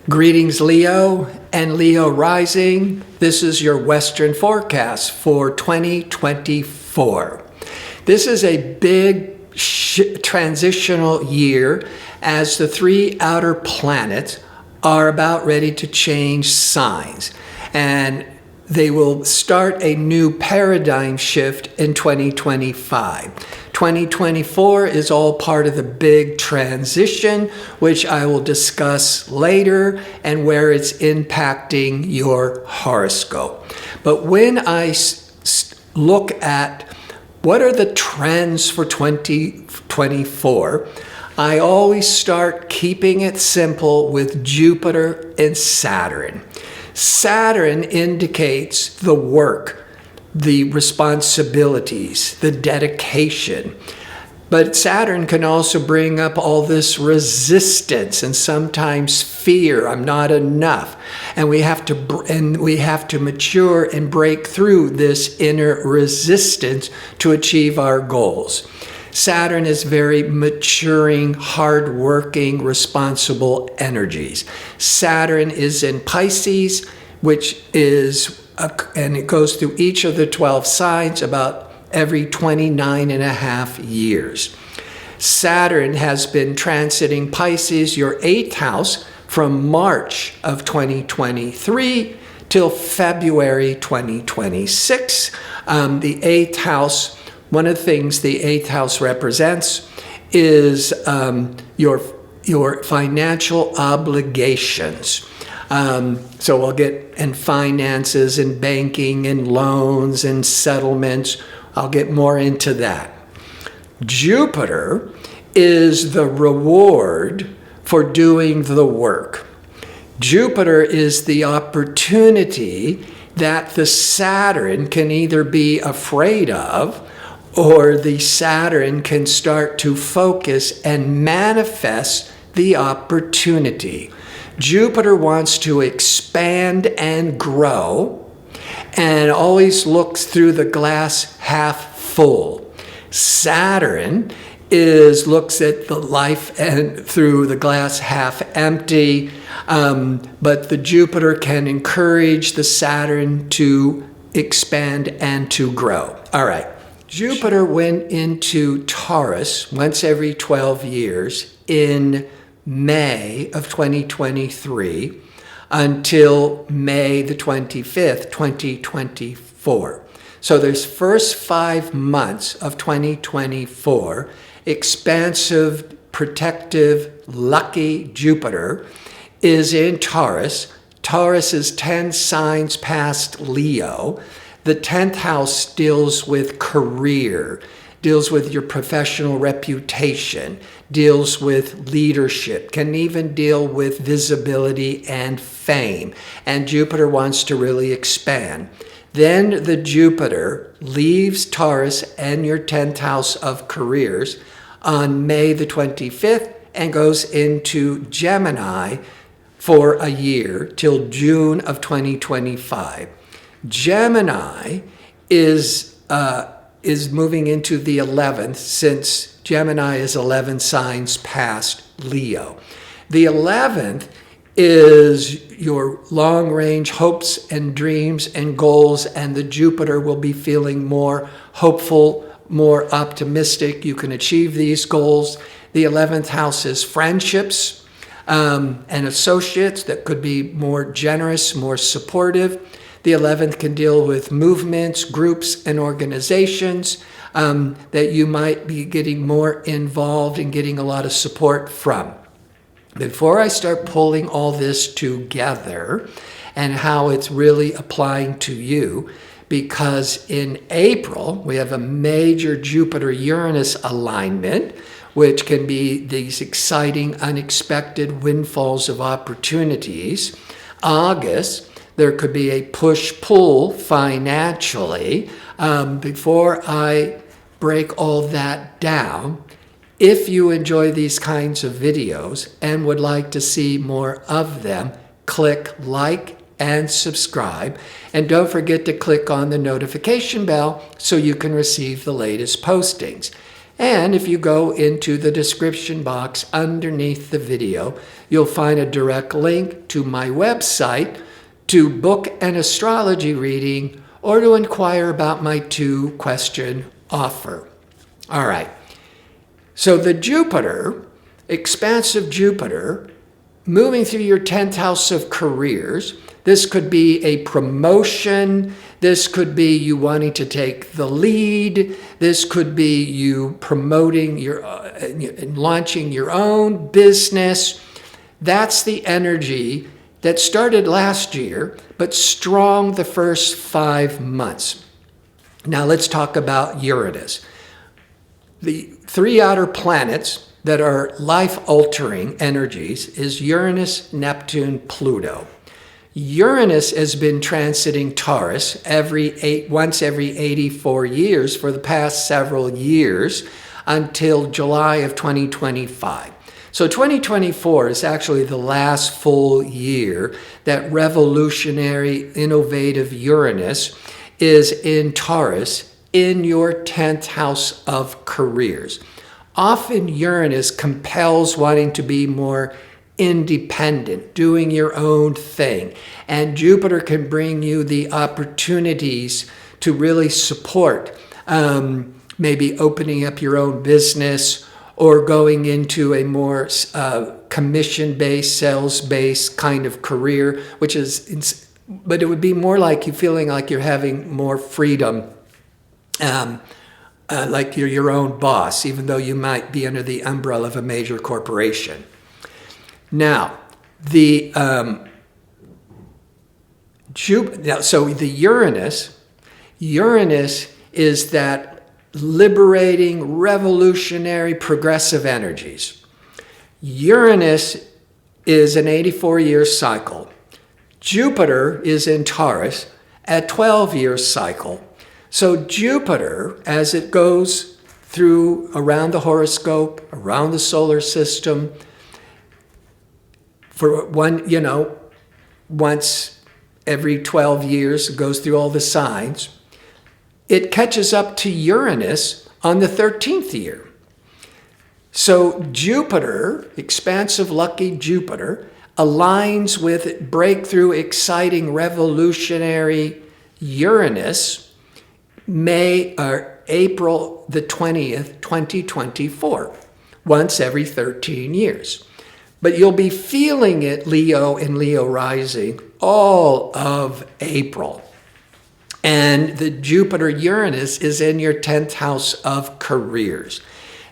Greetings, Leo and Leo rising. This is your Western forecast for 2024. This is a big transitional year as the three outer planets are about ready to change signs. And they will start a new paradigm shift in 2025. 2024 is all part of the big transition, which I will discuss later, and where it's impacting your horoscope. But when I look at what are the trends for 2024, I always start keeping it simple with Jupiter and Saturn. Saturn indicates the work, the responsibilities, the dedication. But Saturn can also bring up all this resistance and sometimes fear. I'm not enough. And we have to mature and break through this inner resistance to achieve our goals. Saturn is very maturing, hardworking, responsible energies. Saturn is in Pisces, which is and it goes through each of the 12 signs about every 29 and a half years. Saturn has been transiting Pisces, your 8th house, from March of 2023 till February 2026. The 8th house, one of the things the 8th house represents is your financial obligations. So we'll get in finances and banking and loans and settlements. I'll get more into that. Jupiter is the reward for doing the work. Jupiter is the opportunity that the Saturn can either be afraid of, or the Saturn can start to focus and manifest the opportunity. Jupiter wants to expand and grow and always looks through the glass half full. Saturn looks at the life and through the glass half empty, but the Jupiter can encourage the Saturn to expand and to grow. All right. Jupiter went into Taurus once every 12 years in May of 2023 until May the 25th, 2024. So there's first 5 months of 2024, expansive, protective, lucky Jupiter is in Taurus. Taurus is 10 signs past Leo. The 10th house deals with career, deals with your professional reputation, deals with leadership, can even deal with visibility and fame. And Jupiter wants to really expand. Then the Jupiter leaves Taurus and your 10th house of careers on May the 25th and goes into Gemini for a year till June of 2025. Gemini is moving into the 11th, since Gemini is 11 signs past Leo. The 11th is your long-range hopes and dreams and goals, and the Jupiter will be feeling more hopeful, more optimistic. You can achieve these goals. The 11th house is friendships and associates that could be more generous, more supportive. The 11th can deal with movements, groups, and organizations that you might be getting more involved and getting a lot of support from. Before I start pulling all this together and how it's really applying to you, because in April, we have a major Jupiter-Uranus alignment, which can be these exciting, unexpected windfalls of opportunities. August, there could be a push-pull financially. Before I break all that down, if you enjoy these kinds of videos and would like to see more of them, click like and subscribe. And don't forget to click on the notification bell so you can receive the latest postings. And if you go into the description box underneath the video, you'll find a direct link to my website to book an astrology reading or to inquire about my 2-question offer. All right. So the Jupiter, expansive Jupiter, moving through your 10th house of careers. This could be a promotion. This could be you wanting to take the lead. This could be you promoting launching your own business. That's the energy that started last year, but strong the first 5 months. Now let's talk about Uranus. The 3 outer planets that are life-altering energies is Uranus, Neptune, Pluto. Uranus has been transiting Taurus once every 84 years for the past several years until July of 2025. So 2024 is actually the last full year that revolutionary, innovative Uranus is in Taurus in your 10th house of careers. Often Uranus compels wanting to be more independent, doing your own thing. And Jupiter can bring you the opportunities to really support maybe opening up your own business or going into a more commission-based, sales-based kind of career, but it would be more like you feeling like you're having more freedom. Like you're your own boss, even though you might be under the umbrella of a major corporation. Now, the Uranus is that liberating, revolutionary, progressive energies. Uranus is an 84-year cycle. Jupiter is in Taurus at 12-year cycle. So Jupiter, as it goes through around the horoscope, around the solar system, for once every 12 years, it goes through all the signs. It catches up to Uranus on the 13th year. So Jupiter, expansive, lucky Jupiter, aligns with breakthrough, exciting, revolutionary Uranus April the 20th, 2024, once every 13 years. But you'll be feeling it, Leo and Leo rising, all of April. And the Jupiter-Uranus is in your 10th house of careers.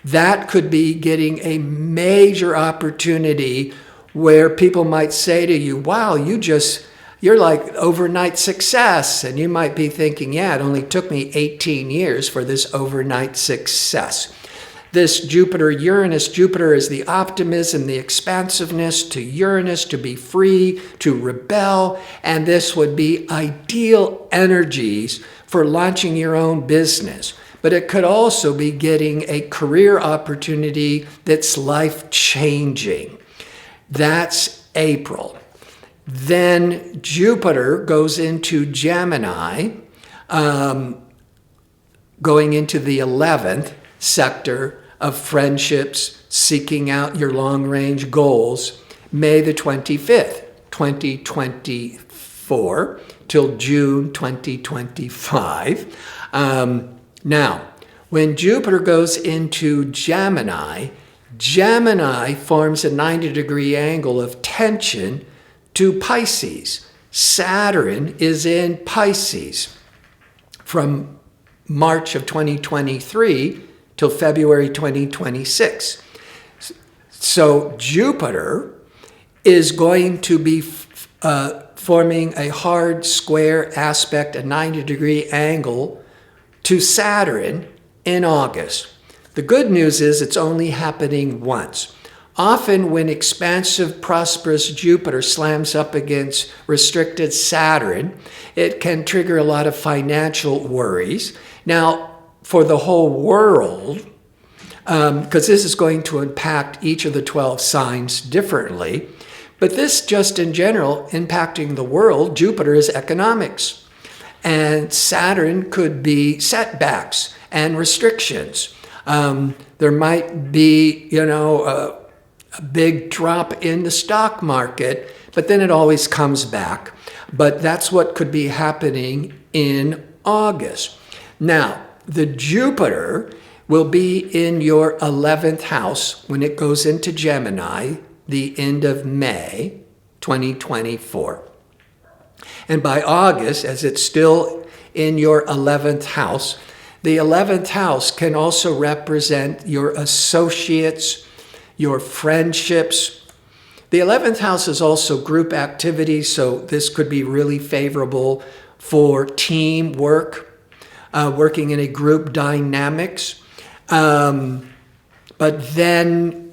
That could be getting a major opportunity where people might say to you, wow, you're like overnight success. And you might be thinking, yeah, it only took me 18 years for this overnight success. This Jupiter is the optimism, the expansiveness to Uranus, to be free, to rebel. And this would be ideal energies for launching your own business. But it could also be getting a career opportunity that's life-changing. That's April. Then Jupiter goes into Gemini, going into the 11th sector of friendships, seeking out your long-range goals, May the 25th, 2024, till June 2025. Now, when Jupiter goes into Gemini, Gemini forms a 90-degree angle of tension to Pisces. Saturn is in Pisces from March of 2023 till February 2026. So Jupiter is going to be forming a hard square aspect, a 90-degree angle to Saturn in August. The good news is it's only happening once. Often when expansive, prosperous Jupiter slams up against restricted Saturn, it can trigger a lot of financial worries. Now, for the whole world, because this is going to impact each of the 12 signs differently, but this just in general impacting the world, Jupiter is economics. And Saturn could be setbacks and restrictions. There might be, a big drop in the stock market, but then it always comes back. But that's what could be happening in August. Now, the Jupiter will be in your 11th house when it goes into Gemini, the end of May 2024. And by August, as it's still in your 11th house, the 11th house can also represent your associates, your friendships. The 11th house is also group activities, so this could be really favorable for teamwork, working in a group dynamics. But then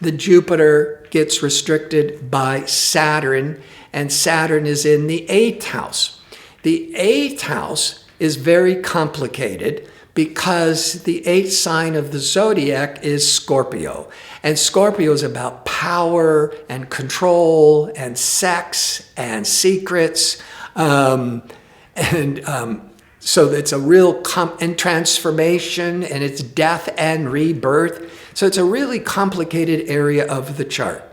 the Jupiter gets restricted by Saturn, and Saturn is in the 8th house. The 8th house is very complicated because the 8th sign of the zodiac is Scorpio. And Scorpio is about power and control and sex and secrets. So it's a real and transformation, and it's death and rebirth. So it's a really complicated area of the chart.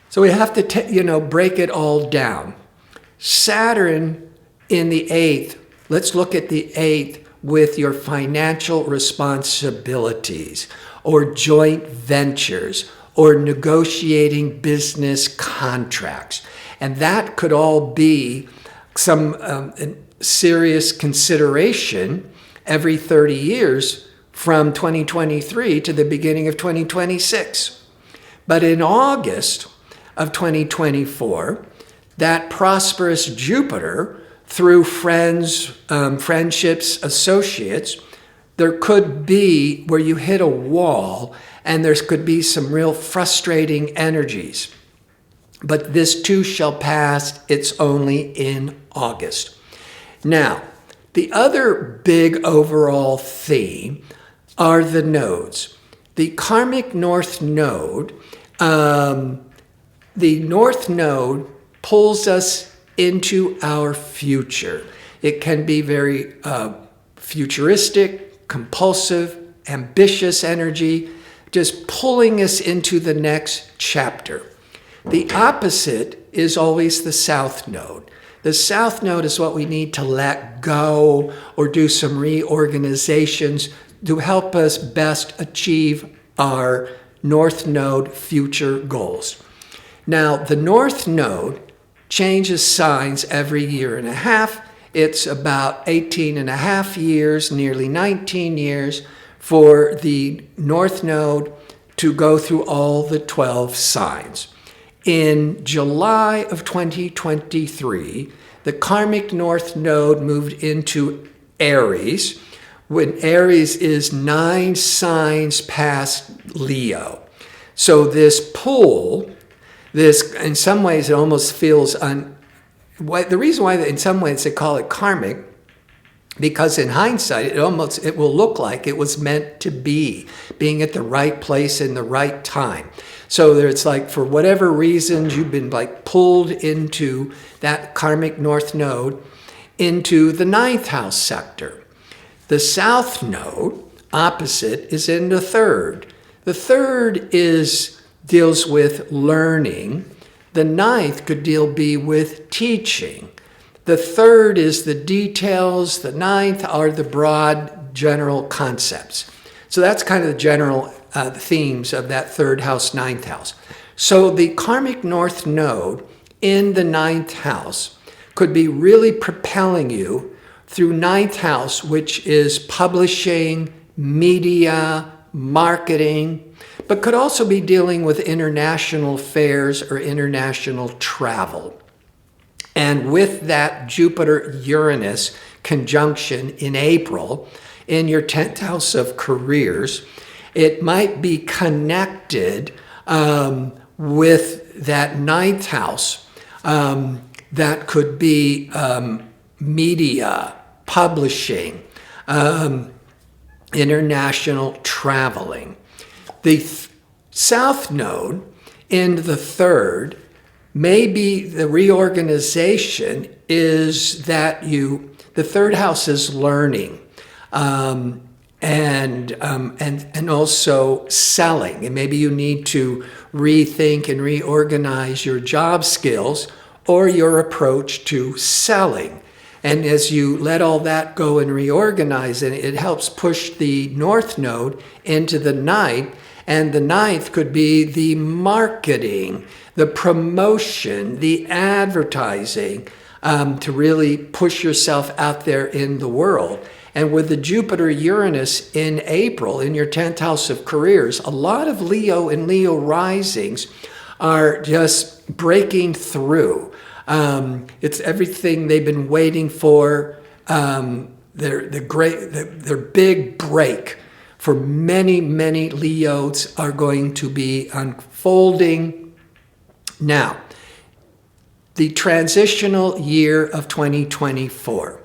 So we have to break it all down. Saturn in the 8th, let's look at the 8th with your financial responsibilities or joint ventures or negotiating business contracts. And that could all be some serious consideration every 30 years from 2023 to the beginning of 2026. But in August of 2024, that prosperous Jupiter, through friends, friendships, associates, there could be where you hit a wall and there could be some real frustrating energies. But this too shall pass. It's only in August. Now, the other big overall theme are the nodes. The karmic north node, the north node pulls us into our future. It can be very futuristic, compulsive, ambitious energy, just pulling us into the next chapter. The opposite is always the south node. The south node is what we need to let go or do some reorganizations to help us best achieve our north node future goals. Now, the north node changes signs every year and a half. It's about 18 and a half years, nearly 19 years, for the north node to go through all the 12 signs. In July of 2023, the karmic north node moved into Aries, when Aries is 9 signs past Leo. So this pull, in some ways, it almost feels the reason why in some ways they call it karmic, because in hindsight, it will look like it was meant to be, being at the right place in the right time. So it's like, for whatever reasons, you've been like pulled into that karmic north node, into the 9th house sector. The south node, opposite, is in the 3rd. The 3rd deals with learning. The 9th could be with teaching. The 3rd is the details. The 9th are the broad general concepts. So that's kind of the general themes of that 3rd house, 9th house. So the karmic north node in the 9th house could be really propelling you through 9th house, which is publishing, media, marketing, but could also be dealing with international affairs or international travel. And with that Jupiter-Uranus conjunction in April, in your 10th house of careers, it might be connected with that 9th house. That could be media, publishing, international traveling. The south node in the 3rd, maybe the reorganization is that the 3rd house is learning. and also selling. And maybe you need to rethink and reorganize your job skills or your approach to selling. And as you let all that go and reorganize, and it helps push the North Node into the ninth. And the ninth could be the marketing, the promotion, the advertising, to really push yourself out there in the world. And with the Jupiter-Uranus in April in your 10th house of careers, a lot of Leo and Leo risings are just breaking through. It's everything they've been waiting for, their big break for many, many Leos are going to be unfolding. Now, the transitional year of 2024.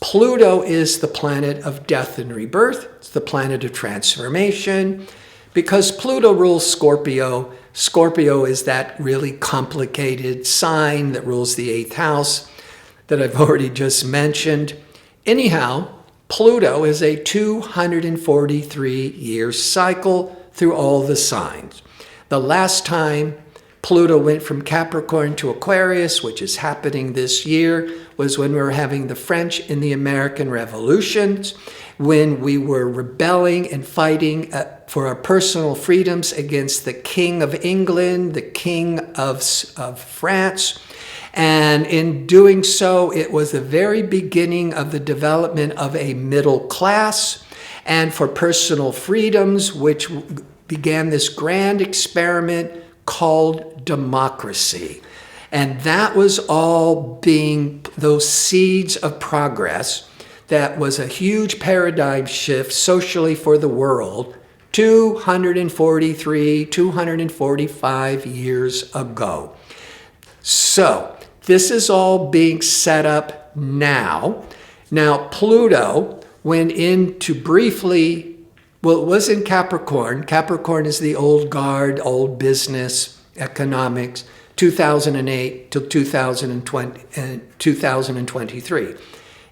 Pluto is the planet of death and rebirth. It's the planet of transformation. Because Pluto rules Scorpio, Scorpio is that really complicated sign that rules the 8th house that I've already just mentioned. Anyhow, Pluto is a 243-year cycle through all the signs. The last time Pluto went from Capricorn to Aquarius, which is happening this year, was when we were having the French and the American revolutions, when we were rebelling and fighting for our personal freedoms against the King of England, the King of France. And in doing so, it was the very beginning of the development of a middle class and for personal freedoms, which began this grand experiment called democracy. And that was all being those seeds of progress. That was a huge paradigm shift socially for the world 245 years ago. So this is all being set up now. Now, Pluto went into briefly, well, it was in Capricorn. Capricorn is the old guard, old business, economics, 2008 till 2020 and 2023.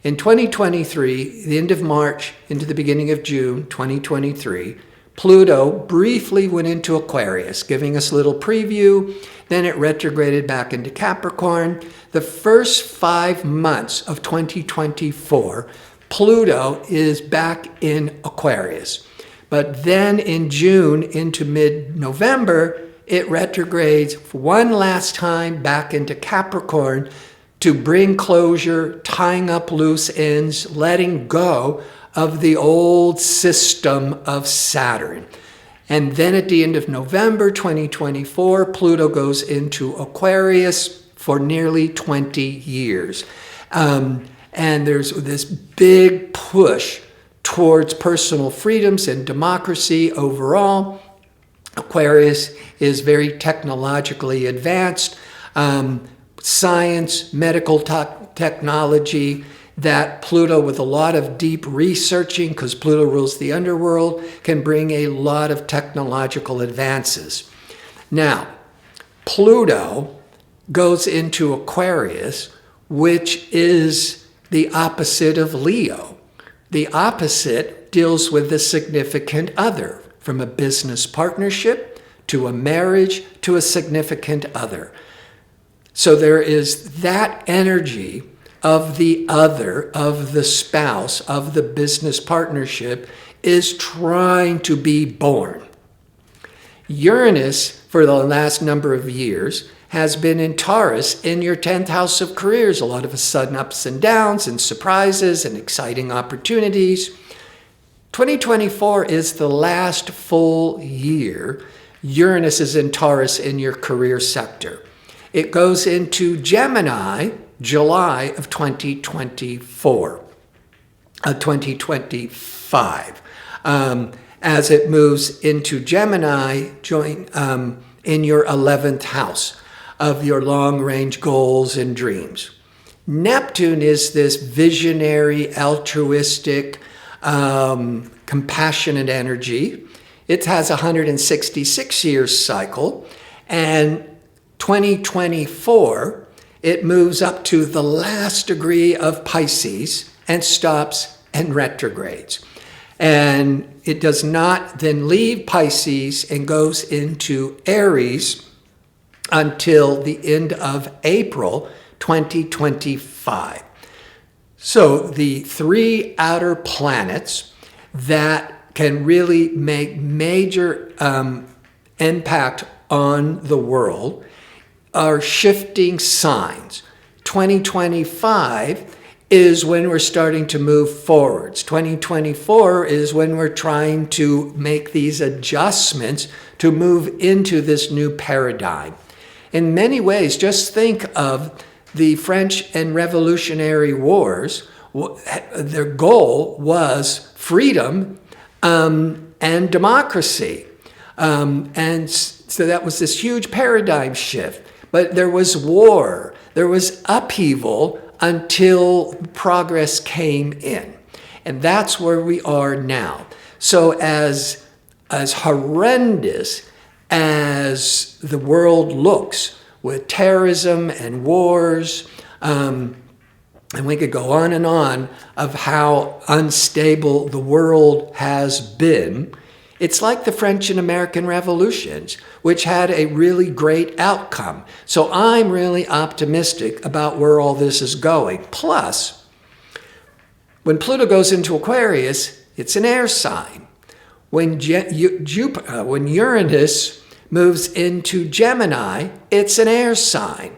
In 2023, the end of March into the beginning of June 2023, Pluto briefly went into Aquarius, giving us a little preview. Then it retrograded back into Capricorn. The first 5 months of 2024, Pluto is back in Aquarius. But then in June into mid-November, it retrogrades one last time back into Capricorn to bring closure, tying up loose ends, letting go of the old system of Saturn. And then at the end of November 2024, Pluto goes into Aquarius for nearly 20 years. And there's this big push towards personal freedoms and democracy overall. Aquarius is very technologically advanced. Science, medical technology, that Pluto, with a lot of deep researching, because Pluto rules the underworld, can bring a lot of technological advances. Now, Pluto goes into Aquarius, which is the opposite of Leo. The opposite deals with the significant other, from a business partnership to a marriage to a significant other. So there is that energy of the other, of the spouse, of the business partnership is trying to be born. Uranus, for the last number of years, has been in Taurus in your 10th house of careers. A lot of sudden ups and downs and surprises and exciting opportunities. 2024 is the last full year Uranus is in Taurus in your career sector. It goes into Gemini July of 2025. As it moves into Gemini, in your 11th house of your long-range goals and dreams. Neptune is this visionary, altruistic, compassionate energy. It has a 166-year cycle, and 2024, it moves up to the last degree of Pisces and stops and retrogrades. And it does not then leave Pisces and goes into Aries until the end of April 2025. So the three outer planets that can really make major impact on the world are shifting signs. 2025 is when we're starting to move forwards. 2024 is when we're trying to make these adjustments to move into this new paradigm. In many ways, just think of the French and Revolutionary Wars. Their goal was freedom and democracy. And so that was this huge paradigm shift. But there was war, there was upheaval until progress came in. And that's where we are now. So as horrendous as the world looks with terrorism and wars, and we could go on and on of how unstable the world has been, it's like the French and American revolutions, which had a really great outcome. So I'm really optimistic about where all this is going. Plus, when Pluto goes into Aquarius, it's an air sign. When Uranus moves into Gemini, it's an air sign.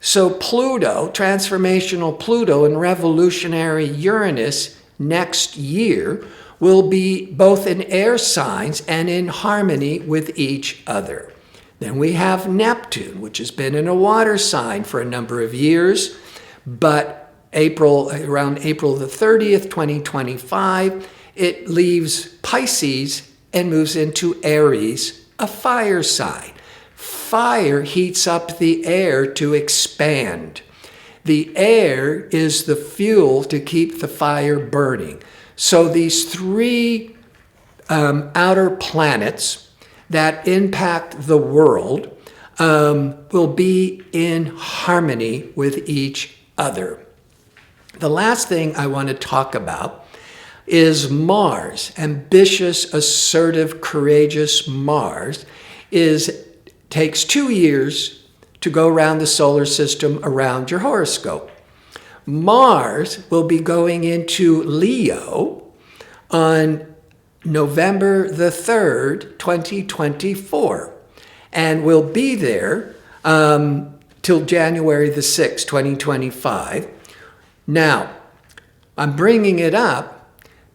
So Pluto, transformational Pluto and revolutionary Uranus next year will be both in air signs and in harmony with each other. Then we have Neptune, which has been in a water sign for a number of years, but around April the 30th, 2025, it leaves Pisces and moves into Aries, a fire sign. Fire heats up the air to expand. The air is the fuel to keep the fire burning. So these three outer planets that impact the world will be in harmony with each other. The last thing I want to talk about is Mars. Ambitious, assertive, courageous Mars takes 2 years to go around the solar system around your horoscope. Mars will be going into Leo on November the 3rd, 2024, and will be there till January the 6th, 2025. Now, I'm bringing it up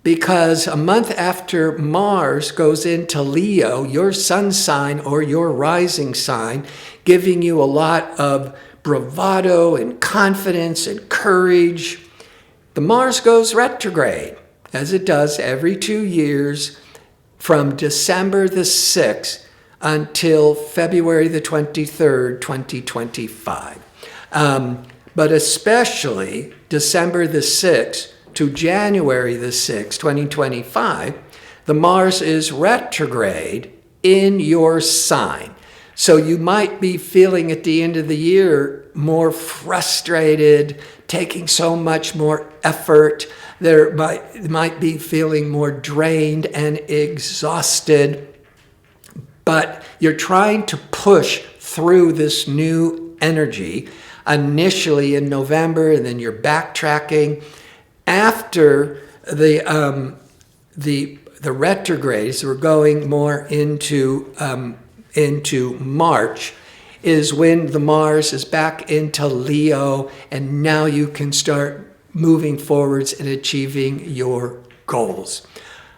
because a month after Mars goes into Leo, your sun sign or your rising sign, giving you a lot of bravado and confidence and courage, the Mars goes retrograde, as it does every 2 years, from December the 6th until February the 23rd, 2025. But especially December the 6th to January the 6th, 2025, the Mars is retrograde in your sign. So you might be feeling at the end of the year more frustrated, taking so much more effort. There might be feeling more drained and exhausted. But you're trying to push through this new energy initially in November, and then you're backtracking. After the retrogrades, we're going more into March, is when the Mars is back into Leo, and now you can start moving forwards and achieving your goals.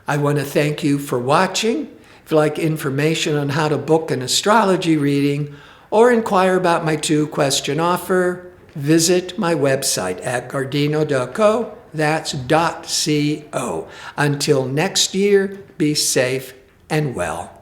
I want to thank you for watching. If you'd like information on how to book an astrology reading or inquire about my 2-question offer, visit my website at gardino.co. That's .co. Until next year, be safe and well.